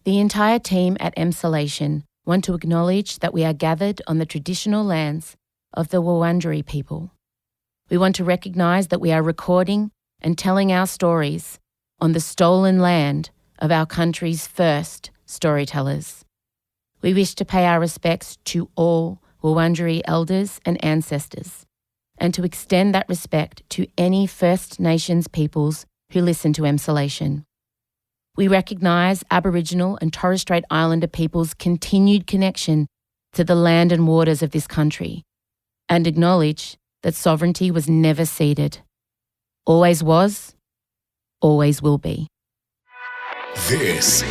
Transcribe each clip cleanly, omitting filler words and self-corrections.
The entire team at Emsolation want to acknowledge that we are gathered on the traditional lands of the Wurundjeri people. We want to recognise that we are recording and telling our stories on the stolen land of our country's first storytellers. We wish to pay our respects to all Wurundjeri elders and ancestors, and to extend that respect to any First Nations peoples who listen to Emsolation. We recognise Aboriginal and Torres Strait Islander peoples' continued connection to the land and waters of this country, and acknowledge that sovereignty was never ceded. Always was, always will be. This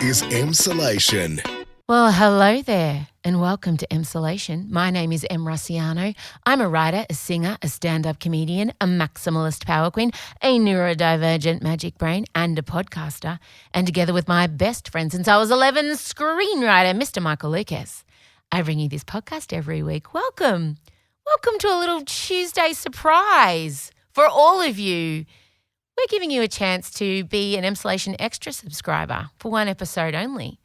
is Emsolation. Well, hello there and welcome to Emsolation. My name is Em Rossiano. I'm a writer, a singer, a stand-up comedian, a maximalist power queen, a neurodivergent magic brain and a podcaster. And together with my best friend since I was 11, screenwriter, Mr. Michael Lucas, I bring you this podcast every week. Welcome. Welcome to a little Tuesday surprise for all of you. We're giving you a chance to be an Emsolation Extra subscriber for one episode only.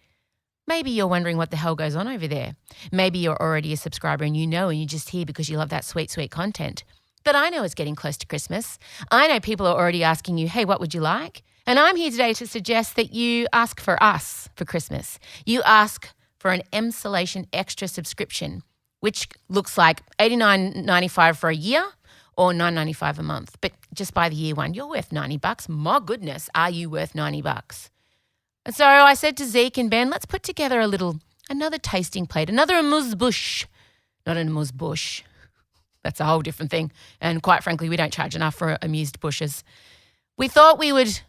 Maybe you're wondering what the hell goes on over there. Maybe you're already a subscriber and you're just here because you love that sweet, sweet content. But I know it's getting close to Christmas. I know people are already asking you, hey, what would you like? And I'm here today to suggest that you ask for us for Christmas. You ask for an Emsolation Extra subscription, which looks like $89.95 for a year or $9.95 a month. But just by the year one, you're worth $90. My goodness, are you worth $90? And so I said to Zeke and Ben, let's put together another tasting plate, another Amuse-Bouche. Not an Amuse-Bouche. That's a whole different thing. And quite frankly, we don't charge enough for amused bushes. We thought we would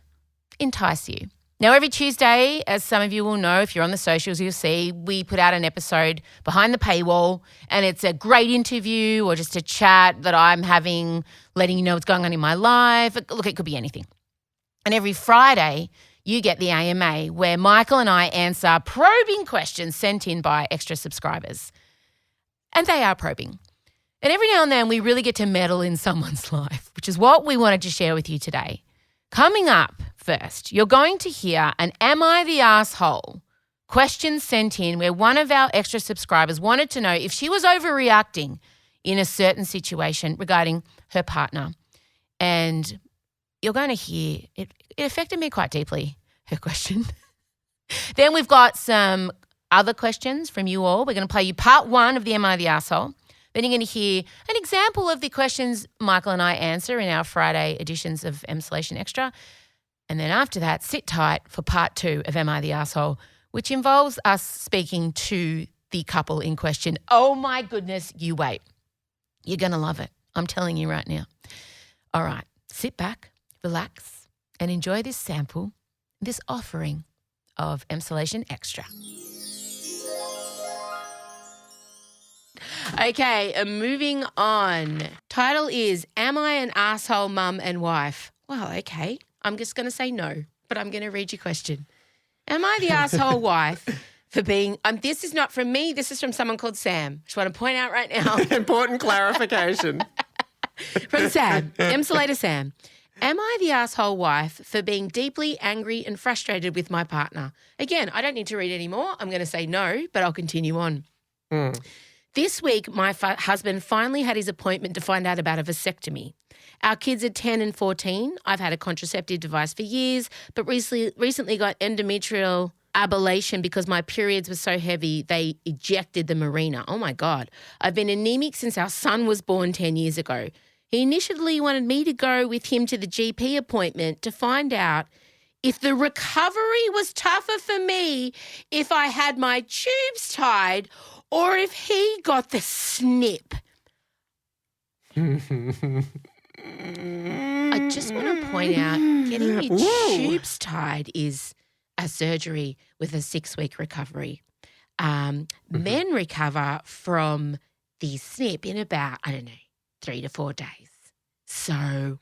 entice you. Now, every Tuesday, as some of you will know, if you're on the socials, you'll see we put out an episode behind the paywall, and it's a great interview or just a chat that I'm having, letting you know what's going on in my life. Look, it could be anything. And every Friday, you get the AMA, where Michael and I answer probing questions sent in by extra subscribers. And they are probing. And every now and then we really get to meddle in someone's life, which is what we wanted to share with you today. Coming up first, you're going to hear an Am I the Asshole question sent in where one of our extra subscribers wanted to know if she was overreacting in a certain situation regarding her partner. And you're going to hear, it affected me quite deeply, her question. Then we've got some other questions from you all. We're going to play you part one of the Am I the Asshole? Then you're going to hear an example of the questions Michael and I answer in our Friday editions of Emsolation Extra. And then after that, sit tight for part two of Am I the Asshole, which involves us speaking to the couple in question. Oh my goodness, you wait. You're going to love it. I'm telling you right now. All right, sit back, relax, and enjoy this sample, this offering of Emsolation Extra. Okay, moving on. Title is, Am I an Asshole Mum and Wife? Well, okay, I'm just going to say no, but I'm going to read your question. Am I the asshole wife for being, this is not from me, this is from someone called Sam. Just want to point out right now. Important clarification. From Sam, Emsolator Sam. Am I the asshole wife for being deeply angry and frustrated with my partner? Again, I don't need to read any more. I'm going to say no, but I'll continue on. This week, my husband finally had his appointment to find out about a vasectomy. Our kids are 10 and 14. I've had a contraceptive device for years, but recently got endometrial ablation because my periods were so heavy they ejected the marina. Oh, my God. I've been anemic since our son was born 10 years ago. He initially wanted me to go with him to the GP appointment to find out if the recovery was tougher for me if I had my tubes tied or if he got the snip. I just want to point out, getting your tubes tied is a surgery with a 6-week recovery. Men recover from the snip in about, 3 to 4 days. So,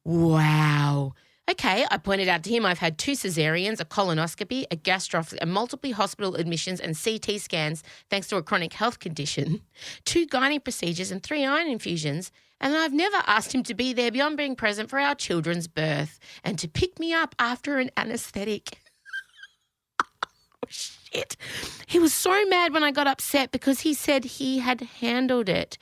wow. Okay, I pointed out to him I've had 2 cesareans, a colonoscopy, a gastroscopy, multiple hospital admissions and CT scans thanks to a chronic health condition, 2 gynae procedures and 3 iron infusions, and I've never asked him to be there beyond being present for our children's birth and to pick me up after an anaesthetic. shit. He was so mad when I got upset because he said he had handled it.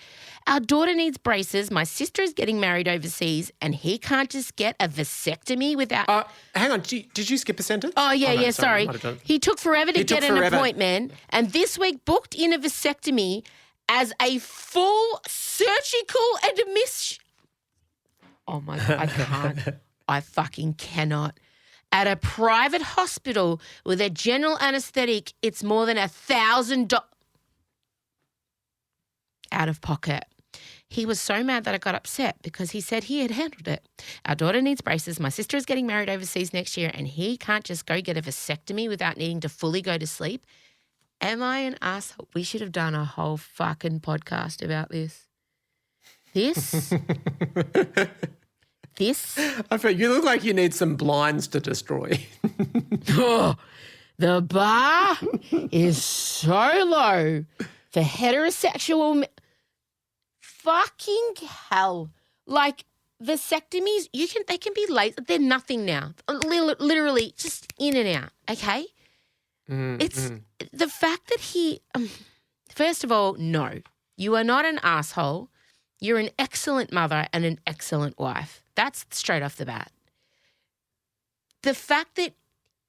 Our daughter needs braces. My sister is getting married overseas and he can't just get a vasectomy without... Hang on. Did you skip a sentence? Oh, yeah, no, sorry. He took forever to get an appointment and this week booked in a vasectomy as a full surgical admission. Oh, my God, I can't. I fucking cannot. At a private hospital with a general anaesthetic, it's more than $1,000 out of pocket. He was so mad that I got upset because he said he had handled it. Our daughter needs braces. My sister is getting married overseas next year and he can't just go get a vasectomy without needing to fully go to sleep. Am I an asshole? We should have done a whole fucking podcast about this. This... I feel you look like you need some blinds to destroy. Oh, the bar is so low for heterosexual fucking hell. Like vasectomies, they can be late. They're nothing now. Literally just in and out, okay? It's the fact that he first of all, no. You are not an asshole. You're an excellent mother and an excellent wife. That's straight off the bat. The fact that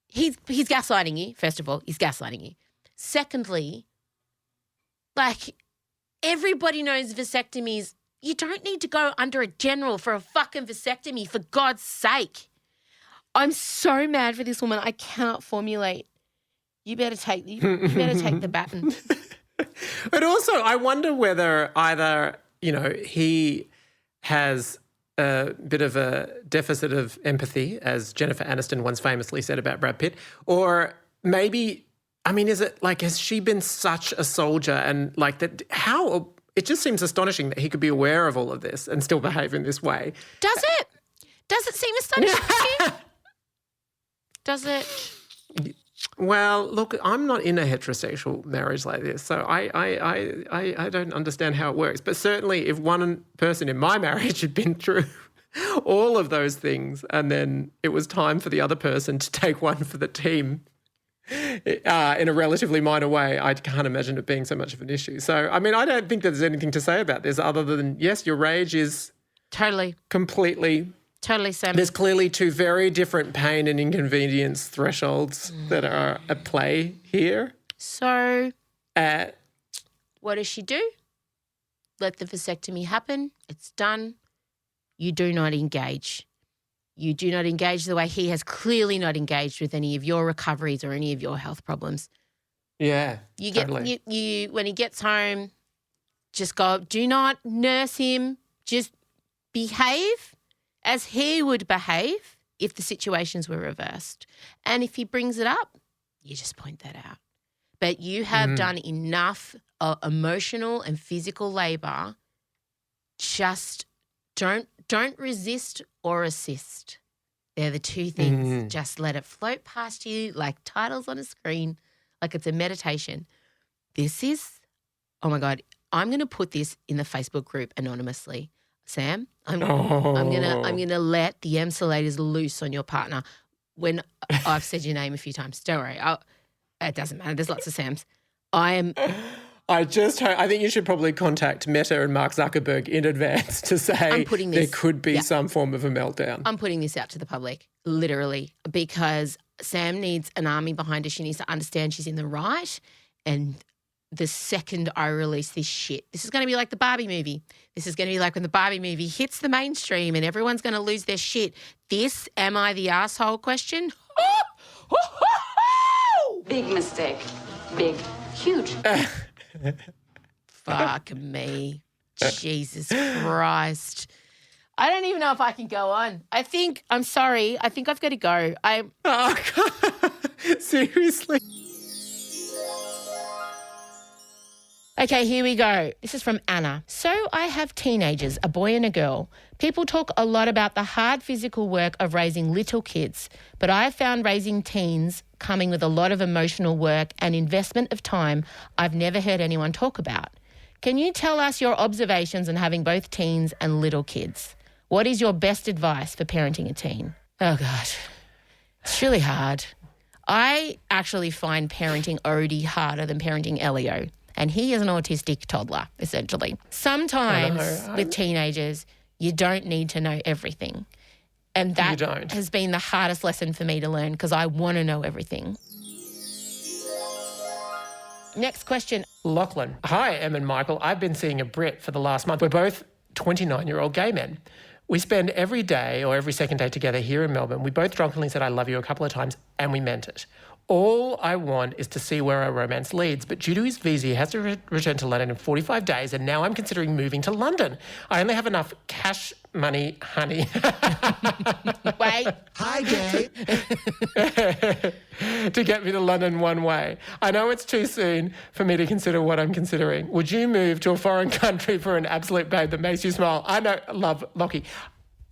he's gaslighting you, first of all, he's gaslighting you. Secondly, like everybody knows vasectomies, you don't need to go under a general for a fucking vasectomy, for God's sake. I'm so mad for this woman. I cannot formulate. You better take the baton. But also, I wonder whether either, he has a bit of a deficit of empathy, as Jennifer Aniston once famously said about Brad Pitt, or maybe, is it like, has she been such a soldier and like that? How it just seems astonishing that he could be aware of all of this and still behave in this way. Does it? Does it seem astonishing to you? Does it? Well, look, I'm not in a heterosexual marriage like this, so I don't understand how it works. But certainly if one person in my marriage had been through all of those things and then it was time for the other person to take one for the team in a relatively minor way, I can't imagine it being so much of an issue. So, I don't think that there's anything to say about this other than, yes, your rage is completely... Totally, Sam. There's clearly two very different pain and inconvenience thresholds that are at play here. So what does she do? Let the vasectomy happen. It's done. You do not engage. You do not engage the way he has clearly not engaged with any of your recoveries or any of your health problems. Yeah, totally. You when he gets home, just go, do not nurse him. Just behave as he would behave if the situations were reversed. And if he brings it up, you just point that out. But you have done enough emotional and physical labour. Just don't resist or assist. They're the two things. Just let it float past you like titles on a screen, like it's a meditation. This is, oh my God, I'm going to put this in the Facebook group anonymously. Sam, I'm gonna let the Emsolators loose on your partner when I've said your name a few times. Don't worry, it doesn't matter. There's lots of Sams. I think you should probably contact Meta and Mark Zuckerberg in advance to say there could be some form of a meltdown. I'm putting this out to the public, literally, because Sam needs an army behind her. She needs to understand she's in the right, and the second I release this shit, this is going to be like the Barbie movie. This is going to be like when the Barbie movie hits the mainstream and everyone's going to lose their shit. This, am I the asshole question? Big mistake. Big. Huge. Fuck me. Jesus Christ. I don't even know if I can go on. I'm sorry. I think I've got to go. Oh, God. Seriously? Okay, here we go. This is from Anna. So I have teenagers, a boy and a girl. People talk a lot about the hard physical work of raising little kids, but I have found raising teens coming with a lot of emotional work and investment of time I've never heard anyone talk about. Can you tell us your observations on having both teens and little kids? What is your best advice for parenting a teen? Oh, God. It's really hard. I actually find parenting Odie harder than parenting Elio. And he is an autistic toddler, essentially. Sometimes with teenagers, you don't need to know everything. And that has been the hardest lesson for me to learn because I want to know everything. Next question. Lachlan. Hi, Em and Michael. I've been seeing a Brit for the last month. We're both 29-year-old gay men. We spend every day or every second day together here in Melbourne. We both drunkenly said I love you a couple of times and we meant it. All I want is to see where our romance leads, but due to his visa, he has to return to London in 45 days, and now I'm considering moving to London. I only have enough cash money, honey. Wait. Hi, gay. to get me to London one way. I know it's too soon for me to consider what I'm considering. Would you move to a foreign country for an absolute babe that makes you smile? I know, love, Lockie.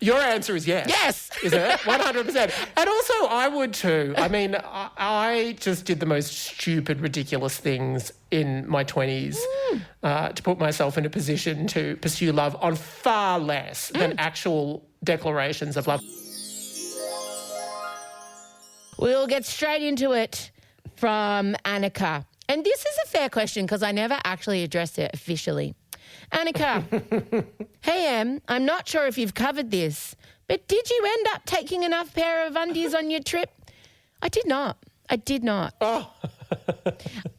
Your answer is yes. Yes. Isn't it? 100%. And also, I would too. I mean, I just did the most stupid, ridiculous things in my 20s to put myself in a position to pursue love on far less than actual declarations of love. We'll get straight into it from Annika. And this is a fair question because I never actually addressed it officially. Annika, hey Em, I'm not sure if you've covered this, but did you end up taking enough pair of undies on your trip? I did not. Oh.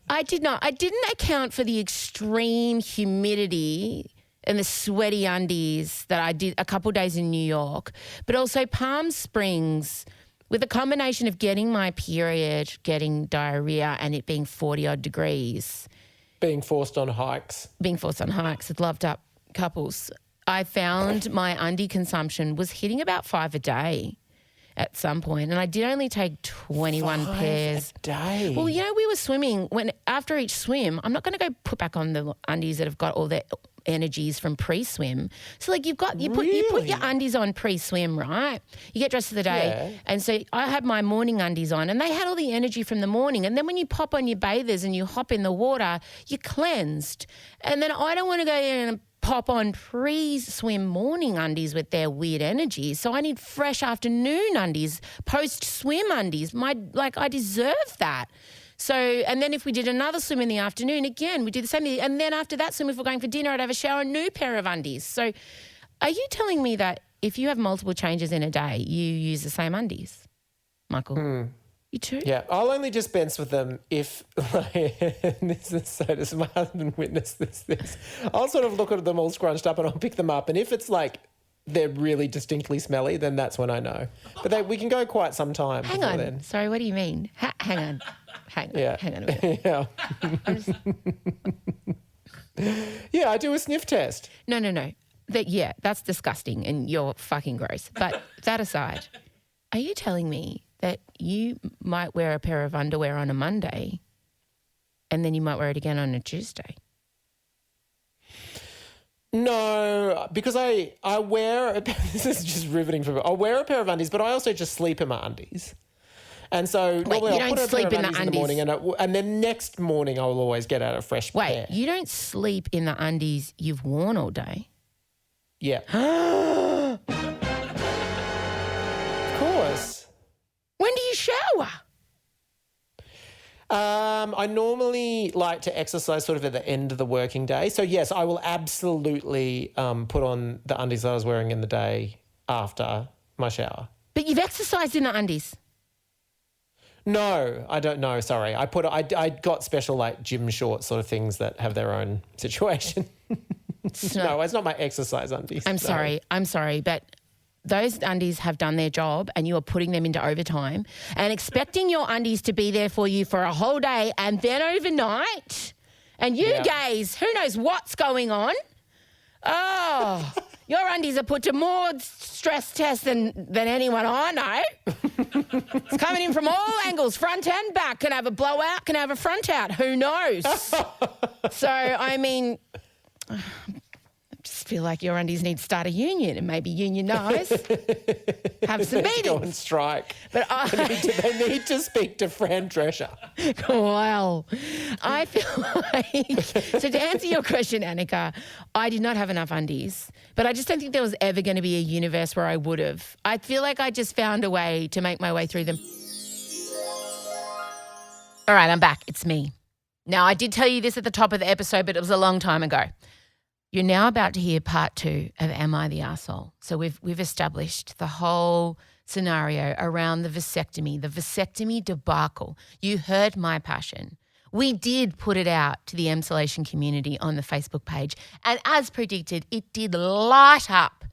I did not. I didn't account for the extreme humidity and the sweaty undies that I did a couple of days in New York, but also Palm Springs with a combination of getting my period, getting diarrhea and it being 40-odd degrees. Being forced on hikes with loved-up couples. I found my undie consumption was hitting about 5 a day at some point, and I did only take 21 pairs. 5 a day? Well, you know, we were swimming. After each swim, I'm not going to go put back on the undies that have got all their energies from pre-swim. So, like, you put your undies on pre-swim, right? You get dressed for the day. And so I had my morning undies on and they had all the energy from the morning. And then when you pop on your bathers and you hop in the water, you're cleansed. And then I don't want to go in and pop on pre-swim morning undies with their weird energy. So I need fresh afternoon undies, post-swim undies. I deserve that. So, and then if we did another swim in the afternoon, again, we do the same thing. And then after that swim, if we're going for dinner, I'd have a shower, a new pair of undies. So are you telling me that if you have multiple changes in a day, you use the same undies, Michael? You too? Yeah, I'll only dispense with them if, this is so does my husband witness this. I'll sort of look at them all scrunched up and I'll pick them up. And if it's like they're really distinctly smelly, then that's when I know. But we can go quite some time. Hang on. Then. Sorry, what do you mean? Hang on. Hang on a minute. Yeah. Yeah, I do a sniff test. No. That's disgusting and you're fucking gross. But that aside, are you telling me that you might wear a pair of underwear on a Monday and then you might wear it again on a Tuesday? No, because I wear, this is just riveting for me. I wear a pair of undies, but I also just sleep in my undies. And so normally I'll put a pair of undies in the morning and then next morning I will always get out a fresh pair. Wait, you don't sleep in the undies you've worn all day? Yeah. Of course. When do you shower? I normally like to exercise sort of at the end of the working day. So, yes, I will absolutely put on the undies that I was wearing in the day after my shower. But you've exercised in the undies? No, I don't know. Sorry. I got special like gym shorts sort of things that have their own situation. No, it's not my exercise undies. I'm sorry, but those undies have done their job and you are putting them into overtime and expecting your undies to be there for you for a whole day and then overnight. And you gays, who knows what's going on? Oh, your undies are put to more stress tests than anyone I know. It's coming in from all angles, front and back. Can have a blowout, can have a front out. Who knows? So, I mean, I just feel like your undies need to start a union and maybe unionise, have some meetings. Go and strike. But they need to speak to Fran Drescher. Well, I feel like, so to answer your question, Annika, I did not have enough undies, but I just don't think there was ever going to be a universe where I would have. I feel like I just found a way to make my way through them. All right, I'm back. It's me. Now, I did tell you this at the top of the episode, but it was a long time ago. You're now about to hear part 2 of Am I the Arsehole? So we've established the whole scenario around the vasectomy debacle. You heard my passion. We did put it out to the Emsolation community on the Facebook page, and as predicted, it did light up.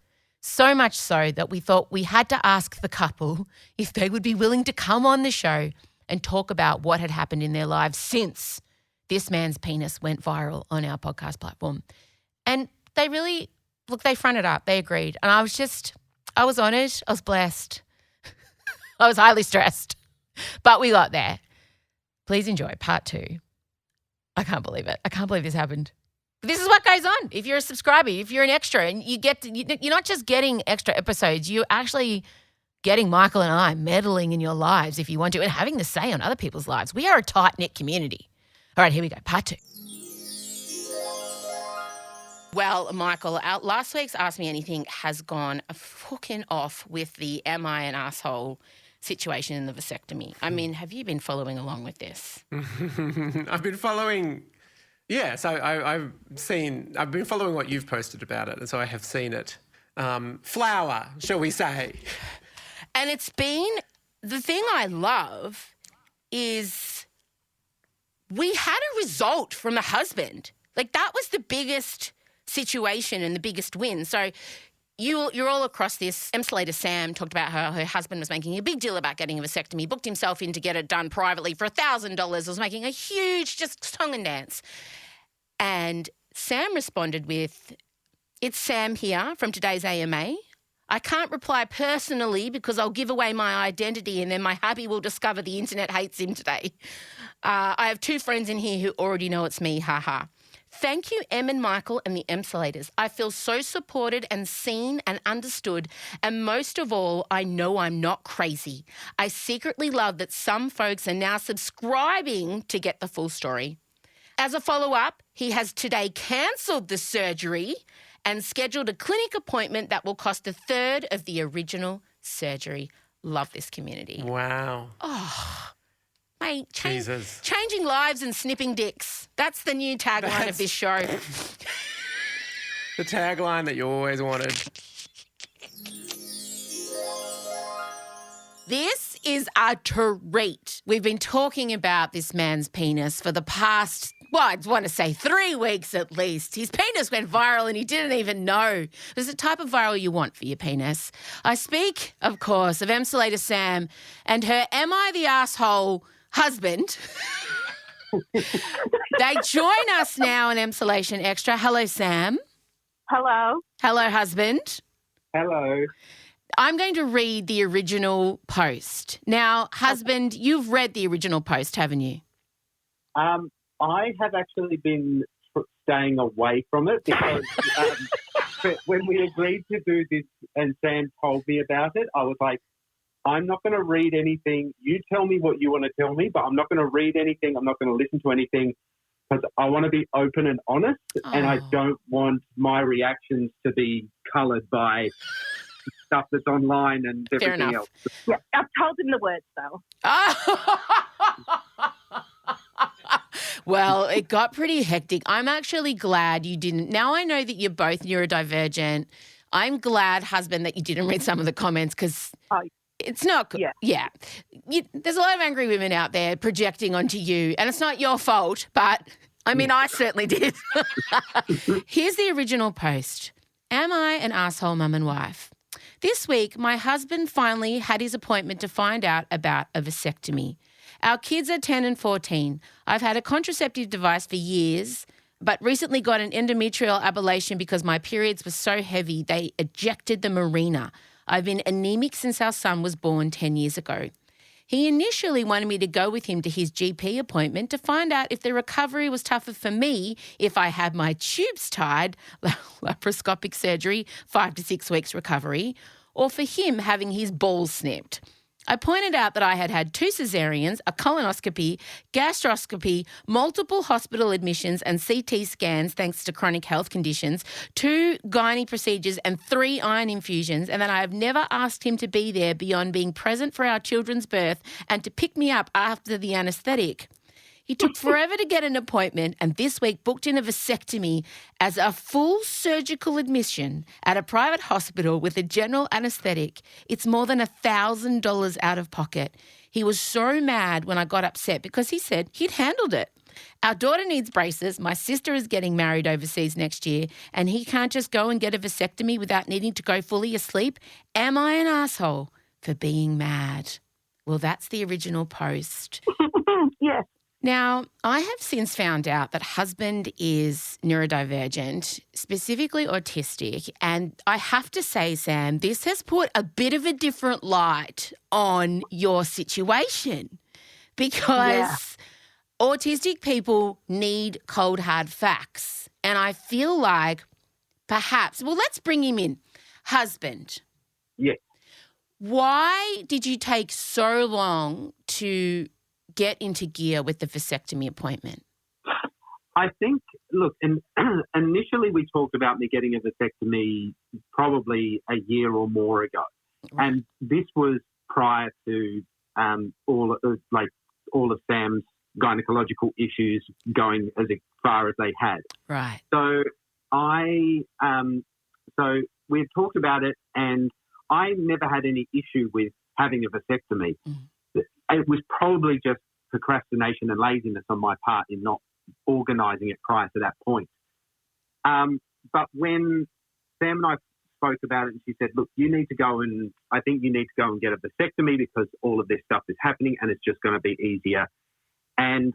So much so that we thought we had to ask the couple if they would be willing to come on the show and talk about what had happened in their lives since this man's penis went viral on our podcast platform. And they really, they fronted up. They agreed. And I was honoured. I was blessed. I was highly stressed. But we got there. Please enjoy part 2. I can't believe it. I can't believe this happened. This is what goes on. If you're a subscriber, if you're an extra, and you're not just getting extra episodes, you're actually getting Michael and I meddling in your lives if you want to, and having the say on other people's lives. We are a tight-knit community. All right, here we go. Part 2. Well, Michael, last week's Ask Me Anything has gone fucking off with the am I an asshole situation in the vasectomy. I mean, have you been following along with this? I've been following... Yeah, so I've been following what you've posted about it, and so I have seen it flower, shall we say. And it's been, the thing I love is we had a result from the husband. That was the biggest situation and the biggest win. So you're all across this. Emsolator Sam talked about how her husband was making a big deal about getting a vasectomy, booked himself in to get it done privately for $1,000, was making a huge just song and dance. And Sam responded with, "It's Sam here from today's AMA. I can't reply personally because I'll give away my identity and then my hubby will discover the internet hates him today. I have 2 friends in here who already know it's me, haha. Thank you, Em and Michael and the Emsolators. I feel so supported and seen and understood. And most of all, I know I'm not crazy. I secretly love that some folks are now subscribing to get the full story. As a follow-up, he has today cancelled the surgery and scheduled a clinic appointment that will cost a third of the original surgery." Love this community. Wow. Oh, mate, Jesus. Changing lives and snipping dicks. That's the new tagline of this show. The tagline that you always wanted. This is a treat. We've been talking about this man's penis for the past, I want to say 3 weeks at least. His penis went viral and he didn't even know. There's a type of viral you want for your penis. I speak, of course, of Emsolator Sam and her Am I the Asshole husband. They join us now in Emsolation Extra. Hello, Sam. Hello. Hello, husband. Hello. I'm going to read the original post. Now, husband, you've read the original post, haven't you? I have actually been staying away from it because when we agreed to do this and Sam told me about it, I was like, I'm not going to read anything. You tell me what you want to tell me, but I'm not going to read anything. I'm not going to listen to anything because I want to be open and honest, and I don't want my reactions to be coloured by stuff that's online and everything else. Yeah, I've told him the words though. Well, it got pretty hectic. I'm actually glad you didn't. Now I know that you're both neurodivergent. I'm glad, husband, that you didn't read some of the comments because it's not good. Yeah. There's a lot of angry women out there projecting onto you, and it's not your fault, but I mean, I certainly did. Here's the original post. Am I an asshole mum and wife? This week, my husband finally had his appointment to find out about a vasectomy. Our kids are 10 and 14. I've had a contraceptive device for years, but recently got an endometrial ablation because my periods were so heavy they ejected the marina. I've been anemic since our son was born 10 years ago. He initially wanted me to go with him to his GP appointment to find out if the recovery was tougher for me if I had my tubes tied, laparoscopic surgery, 5 to 6 weeks recovery, or for him having his balls snipped. I pointed out that I had had 2 cesareans, a colonoscopy, gastroscopy, multiple hospital admissions and CT scans thanks to chronic health conditions, 2 gynae procedures and 3 iron infusions, and that I have never asked him to be there beyond being present for our children's birth and to pick me up after the anaesthetic. He took forever to get an appointment and this week booked in a vasectomy as a full surgical admission at a private hospital with a general anaesthetic. It's more than $1,000 out of pocket. He was so mad when I got upset because he said he'd handled it. Our daughter needs braces. My sister is getting married overseas next year and he can't just go and get a vasectomy without needing to go fully asleep. Am I an asshole for being mad? Well, that's the original post. Yes. Now, I have since found out that husband is neurodivergent, specifically autistic, and I have to say, Sam, this has put a bit of a different light on your situation because autistic people need cold, hard facts. And I feel like perhaps, well, let's bring him in. Husband. Yes. Why did you take so long to get into gear with the vasectomy appointment? I think, look, initially we talked about me getting a vasectomy probably a year or more ago. Right. And this was prior to all of Sam's gynecological issues going as far as they had. Right. So so we had talked about it and I never had any issue with having a vasectomy. It was probably just procrastination and laziness on my part in not organising it prior to that point. But when Sam and I spoke about it and she said, look, I think you need to go and get a vasectomy because all of this stuff is happening and it's just going to be easier. And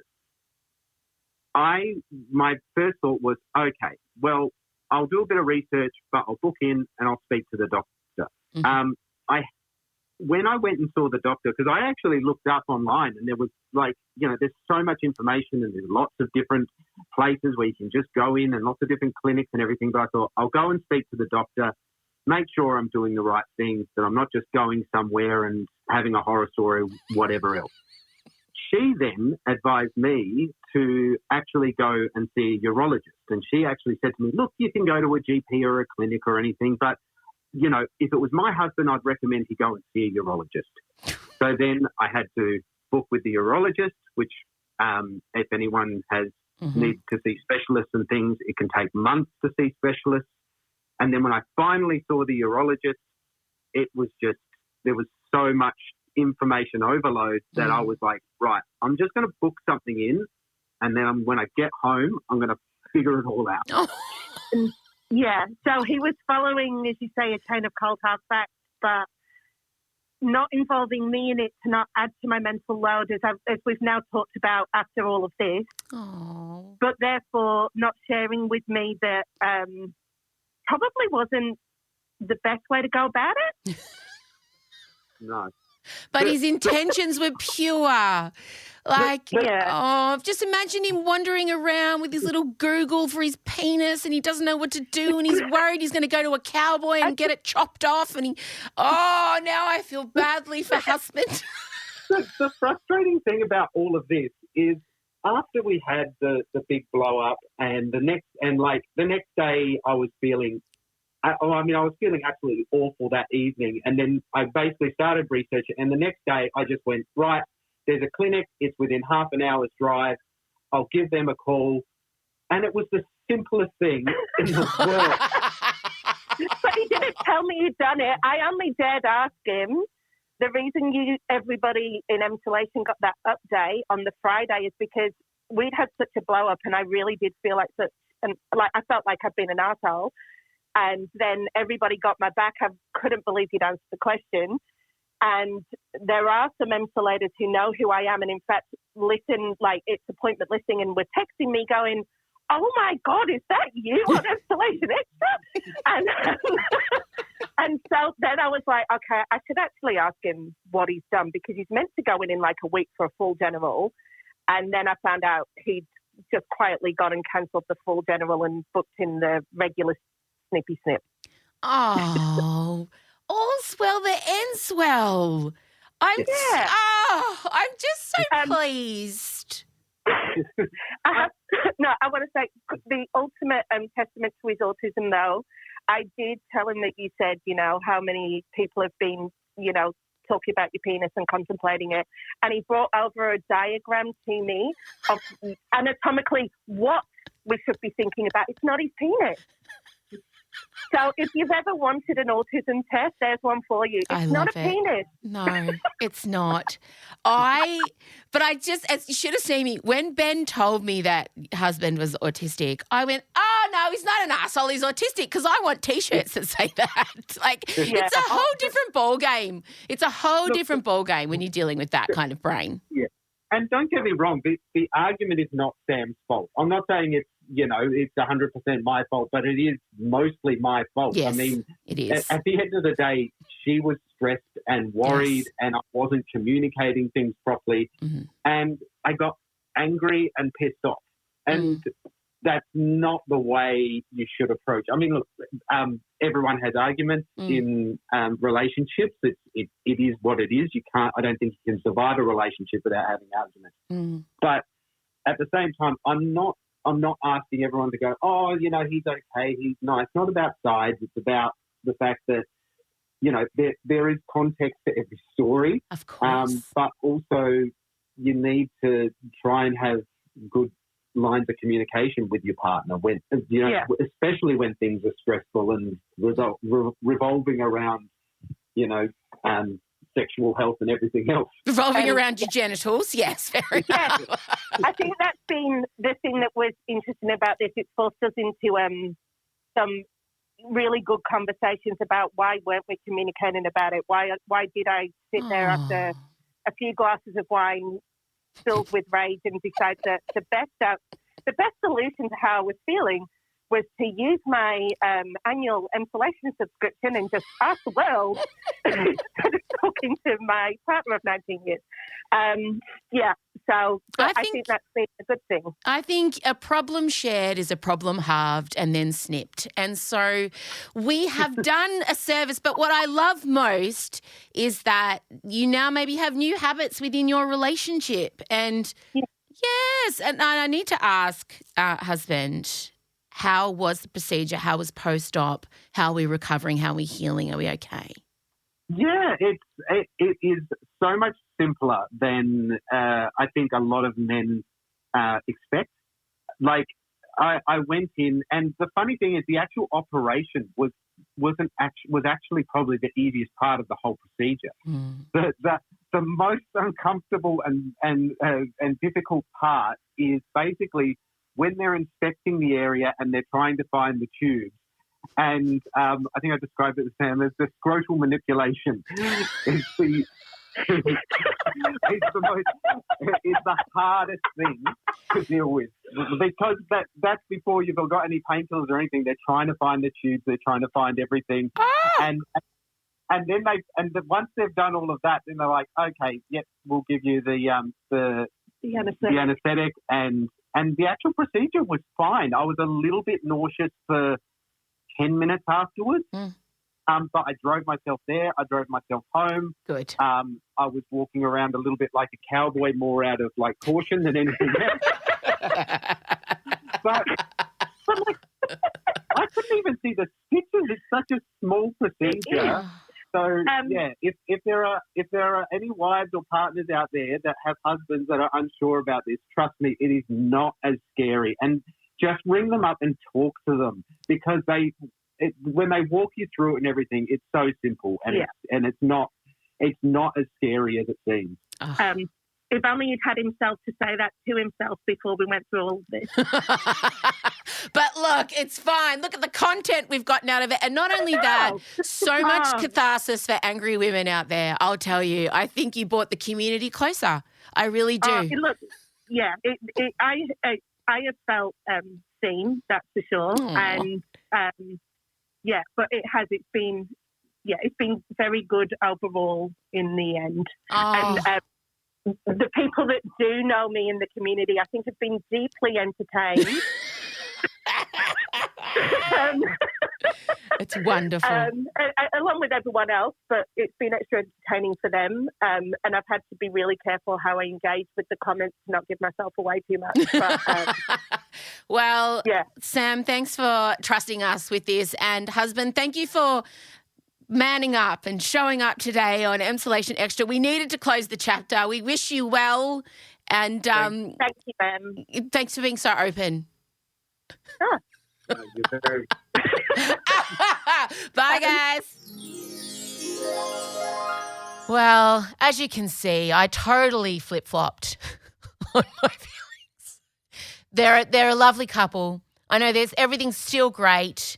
my first thought was, okay, well, I'll do a bit of research, but I'll book in and I'll speak to the doctor. Mm-hmm. When I went and saw the doctor, because I actually looked up online and there was there's so much information and there's lots of different places where you can just go in and lots of different clinics and everything. But I thought I'll go and speak to the doctor, make sure I'm doing the right things, that I'm not just going somewhere and having a horror story, whatever else. She then advised me to actually go and see a urologist. And she actually said to me, look, you can go to a GP or a clinic or anything, but if it was my husband, I'd recommend he go and see a urologist. So then I had to book with the urologist, which if anyone needs to see specialists and things, it can take months to see specialists. And then when I finally saw the urologist, it was just, there was so much information overload that I was like, right, I'm just going to book something in. And then when I get home, I'm going to figure it all out. Oh. Yeah, so he was following, as you say, a chain of cold hard facts, but not involving me in it to not add to my mental load, as we've now talked about after all of this. Oh. But therefore not sharing with me that probably wasn't the best way to go about it. No. But his intentions were pure. Just imagine him wandering around with his little Google for his penis and he doesn't know what to do and he's worried he's going to go to a cowboy and get it chopped off now I feel badly for husband. The frustrating thing about all of this is after we had the big blow up and the next day I was feeling I was feeling absolutely awful that evening. And then I basically started researching. And the next day I just went, right, there's a clinic. It's within half an hour's drive. I'll give them a call. And it was the simplest thing in the world. But he didn't tell me he'd done it. I only dared ask him. The reason everybody in Emsolation got that update on the Friday is because we'd had such a blow up and I really did feel I felt like I'd been an arsehole. And then everybody got my back. I couldn't believe you'd answered the question. And there are some Emsolators who know who I am and, in fact, listen, it's appointment listening and were texting me going, oh, my God, is that you on Emsolation Extra? And so then I was like, okay, I should actually ask him what he's done because he's meant to go in a week for a full general. And then I found out he'd just quietly gone and cancelled the full general and booked in the regular snippy snip. Oh, all's well that ends well. I'm just so pleased. I want to say the ultimate testament to his autism, though, I did tell him that you said, how many people have been, talking about your penis and contemplating it. And he brought over a diagram to me of anatomically what we should be thinking about. It's not his penis. So if you've ever wanted an autism test, there's one for you. It's not a penis. No, it's not. As you should have seen me, when Ben told me that husband was autistic, I went, oh, no, he's not an asshole, he's autistic, because I want T-shirts that say that. It's a whole different ball game. It's a whole different ball game when you're dealing with that kind of brain. Yeah. And don't get me wrong, the argument is not Sam's fault. I'm not saying it's 100% my fault, but it is mostly my fault. Yes, I mean, it is. At the end of the day, she was stressed and worried, and I wasn't communicating things properly. Mm-hmm. And I got angry and pissed off. And that's not the way you should approach. I mean, look, everyone has arguments in relationships. It is what it is. I don't think you can survive a relationship without having arguments. But at the same time, I'm not asking everyone to go, oh, he's okay, he's nice. It's not about sides. It's about the fact that, there is context to every story. Of course. But also you need to try and have good lines of communication with your partner when, especially when things are stressful and revolving around, sexual health and everything else. Revolving around your genitals, yes, very yes. I think that's been the thing that was interesting about this. It forced us into some really good conversations about why weren't we communicating about it? Why did I sit there after a few glasses of wine filled with rage and decide that the best solution to how I was feeling was to use my annual Emsolation subscription and just ask the world instead of talking to my partner of 19 years. So I think that's been a good thing. I think a problem shared is a problem halved and then snipped. And so we have done a service, but what I love most is that you now maybe have new habits within your relationship. And yes, and I need to ask husband, how was the procedure? How was post-op? How are we recovering? How are we healing? Are we okay? Yeah, it is so much simpler than I think a lot of men expect. Like I went in, and the funny thing is, the actual operation was actually probably the easiest part of the whole procedure. The most uncomfortable and difficult part is basically when they're inspecting the area and they're trying to find the tubes. And I think I described it to Sam as the scrotal manipulation. It's the hardest thing to deal with, because that's before you've got any painkillers or anything. They're trying to find the tubes. They're trying to find everything. And then once they've done all of that, then they're like, okay, yep, we'll give you the anesthetic, and the actual procedure was fine. I was a little bit nauseous for 10 minutes afterwards. But I drove myself there. I drove myself home. Good. I was walking around a little bit like a cowboy, more out of like caution than anything else. but like, I couldn't even see the stitches. It's such a small procedure. So if there are any wives or partners out there that have husbands that are unsure about this, trust me, it is not as scary. And just ring them up and talk to them, because when they walk you through it and everything, it's so simple, and it's not as scary as it seems. If only he'd had himself to say that to himself before we went through all of this. But look, it's fine. Look at the content we've gotten out of it. And not only that, so much catharsis for angry women out there. I'll tell you, I think you brought the community closer. I really do. I have felt seen, that's for sure. And but it's been very good overall in the end. And the people that do know me in the community, I think, have been deeply entertained. It's wonderful. Along with everyone else, but it's been extra entertaining for them. And I've had to be really careful how I engage with the comments to not give myself away too much. But, Sam, thanks for trusting us with this. And husband, thank you for manning up and showing up today on Emsolation Extra. We needed to close the chapter. We wish you well, and Thank you, ma'am. thanks for being so open. Oh. You're very Bye, guys. Well, as you can see, I totally flip-flopped on my feelings. They're a lovely couple. I know everything's still great.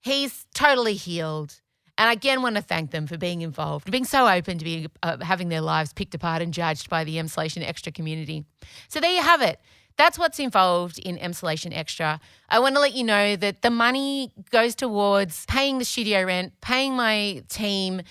He's totally healed. And I again want to thank them for being involved, being so open to being having their lives picked apart and judged by the Emsolation Extra community. So there you have it. That's what's involved in Emsolation Extra. I want to let you know that the money goes towards paying the studio rent, paying my team.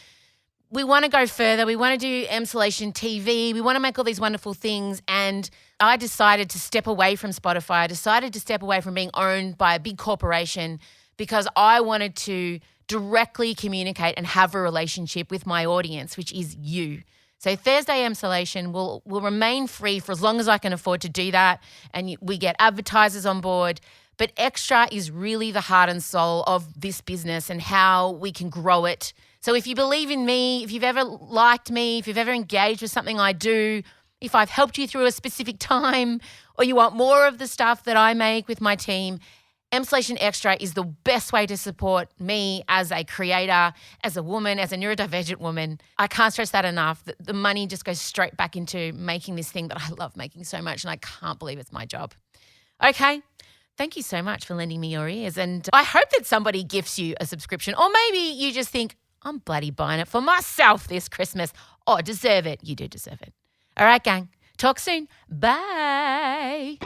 We want to go further. We want to do Emsolation TV. We want to make all these wonderful things. And I decided to step away from Spotify. I decided to step away from being owned by a big corporation because I wanted to directly communicate and have a relationship with my audience, which is you. So Thursday Emsolation will remain free for as long as I can afford to do that, and we get advertisers on board. But Extra is really the heart and soul of this business and how we can grow it. So if you believe in me, if you've ever liked me, if you've ever engaged with something I do, if I've helped you through a specific time, or you want more of the stuff that I make with my team, Emsolation Extra is the best way to support me as a creator, as a woman, as a neurodivergent woman. I can't stress that enough. The money just goes straight back into making this thing that I love making so much, and I can't believe it's my job. Okay, thank you so much for lending me your ears, and I hope that somebody gifts you a subscription, or maybe you just think, I'm bloody buying it for myself this Christmas. Oh, deserve it. You do deserve it. All right, gang. Talk soon. Bye.